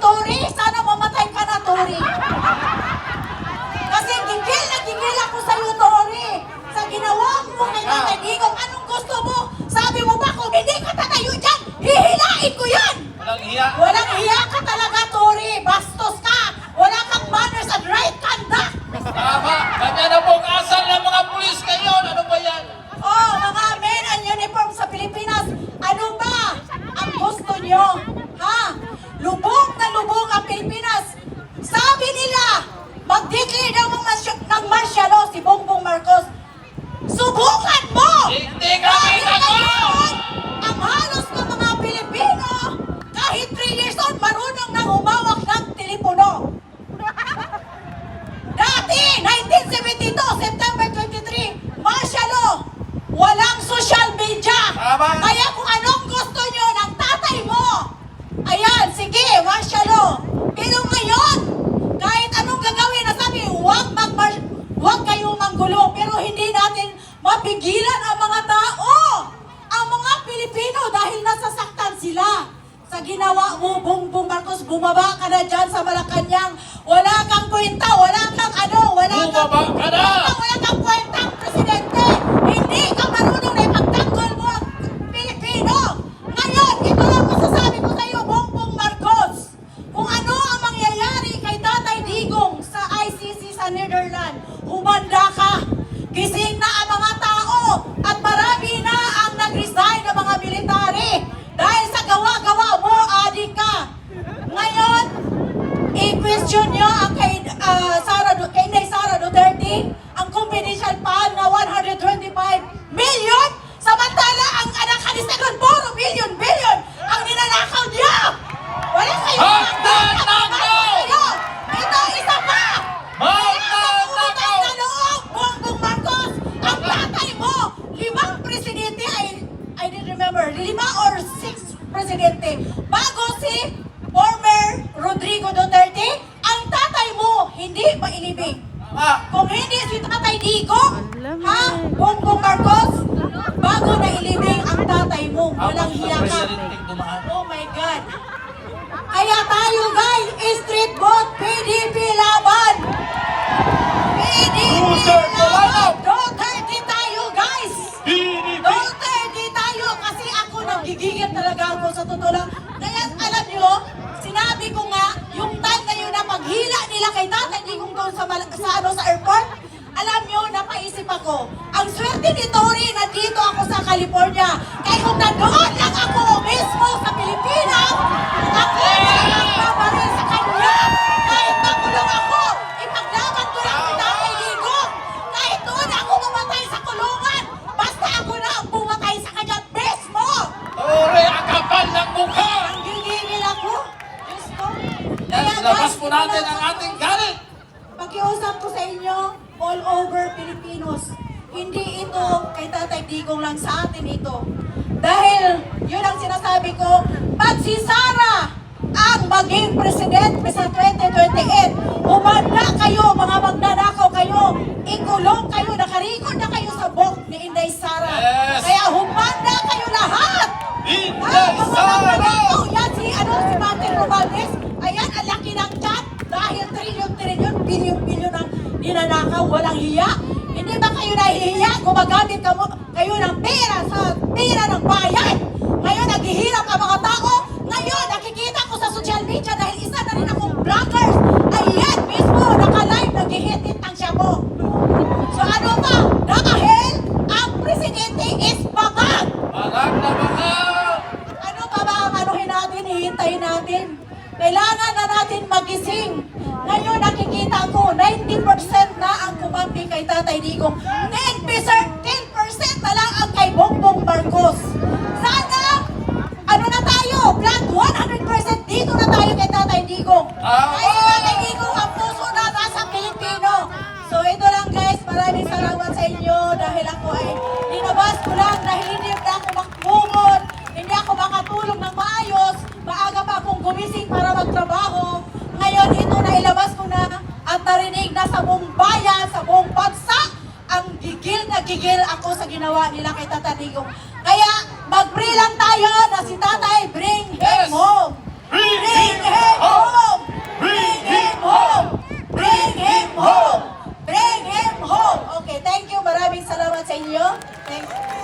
Tori, sana mamatay ka na, Tori. Kasi gigil na gigil ako sa'yo, Tori. Sa ginawa mo kay Tatay Digong, anong gusto mo? Sabi mo ba kung hindi ka tatayo dyan, hihilain ko yan! Walang iya. Walang hiya ka talaga, Tori. Bastos ka. Wala kang manners and right conduct. Tama. Kanya na pong asal ng mga pulis ngayon. Ano ba yan? Oh, mga men and uniform sa Pilipinas, ano ba ang gusto nyo? Ha? Lubog na lubog ang Pilipinas. Sabi nila, mag-declare ng martial law si Bongbong Marcos. Subukan mo! Hindi kami Dahil takot! ngayon, ang halos ng mga Pilipino, kahit 3 years old, marunong nang humawak ng telepono. Dati, 1972, September 23, martial law, walang social media. Tama. Kaya kung anong gusto nyo ng tatay mo, ayan, sige, martial law. Pero ngayon, kahit anong gagawin, nasabi, huwag kayong manggulo, pero hindi natin mapigilan ang mga tao, ang mga Pilipino, dahil nasasaktan sila. Sa ginawa mo, Bongbong Marcos, bumaba ka na dyan sa Malacanang. Wala kang kwenta, wala kang Bumaba ka na! wala kang kwentang presidente. Hindi ka marunong na ipagtanggol mo ang Pilipino. Ngayon, ito lang masasabi ko sa iyo, Bongbong Marcos. Kung ano ang mangyayari kay Tatay Digong sa ICC sa Netherlands, humanda ka. Gising na ang mga tao at marami na ang nag-resign ng mga military dahil sa gawa-gawa mo, adik ka. Ngayon, i-question nyo ang kay Inday Sara Duterte, ang confidential fund na 125 million, samantala ang anak ni Second Puro, billion, ang ninanakaw niya. Wala kayo Magnanakaw! Ito, isa pa! Magnanakaw! Na loob, Bongbong Marcos, ang tatay mo, 5 presidente I didn't remember, 5 or 6 presidente. Bago si former Rodrigo Duterte, ang tatay mo hindi mailibing. Kung hindi si Tatay Digong, ha, Bongbong Marcos, bago na ilibing ang tatay mo, walang hiya ka. Oh my God. Kaya tayo guys, street vote, PDP laban. PDP laban. Duterte tayo guys. Duterte tayo kasi ako nagigigil talaga ako sa totoo lang. Kaya alam nyo, sinabi ko nga, yung time na yun na paghila nila kay Tatay Digong doon sa airport, alam nyo, napaisip ako, ang swerte ni Tori na dito ako sa California. Kaya kung nandoon lang ako mismo sa Pilipinas, ako na ang babaril sa kanya. Kahit makulong ako, ipaglaban ko lang si Tatay Digong. Kahit doon ako mamatay sa kulungan, basta ako na ang pumatay sa kanya mismo. Ore, ang kapal ng mukha! Ang gigigil ako. Diyos ko. Yan, Kaya, labas guys, po natin ito ang lang ating galit! pakiusap ko sa inyo, all over Filipinos. Hindi ito kay Tatay Digong lang, sa atin ito. Dahil, yun ang sinasabi ko, pag si Sara ang maging presidente sa 2028, humanda kayo, mga magnanakaw kayo, ikulong kayo, nakarikod na kayo sa book ni Inday Sara. Yes. Kaya humanda kayo lahat! Inday Sara! Yan si Martin Romualdez. Ayan, ang laki ng chat. Dahil trilyon, bilyon ang ninanakaw, walang hiya. Hindi ba kayo nahihiya? Gumagamit kayo ng pera sa pera ng bayan. Ngayon, naghihirap ang mga tao. Ngayon, nakikita ko sa social media dahil isa na rin akong vloggers. Ayan, mismo, naka-live, nag-hit-hit ang siya mo. So ano ba? Dahil ang presidente is bakang. Bakang na bakang! Ano pa ba ang anuhin natin, hihintayin natin? Kailangan na natin magising. Ngayon nakikita ko, 90% na ang kumampi kay Tatay Digong. 10% na lang ang kay Bongbong Marcos. Sana, ano na tayo? Plan 100% dito na tayo kay Tatay Digong. Kay Tatay Digong, ang puso na nasa Pilipino. So ito lang guys, maraming salamat sa inyo dahil ako ay linabas ko lang dahil hindi na ako makbumon, hindi ako makatulog ng maayos, maaga pa akong gumising para magtrabaho. Ngayon ito na ilabas ko na at narinig na sa buong bayan, sa buong bansa, ang gigil ako sa ginawa nila kay Tatay Digong. Kaya mag-pray lang tayo na si Tatay bring him home. Bring him home! sa inyo. Thanks.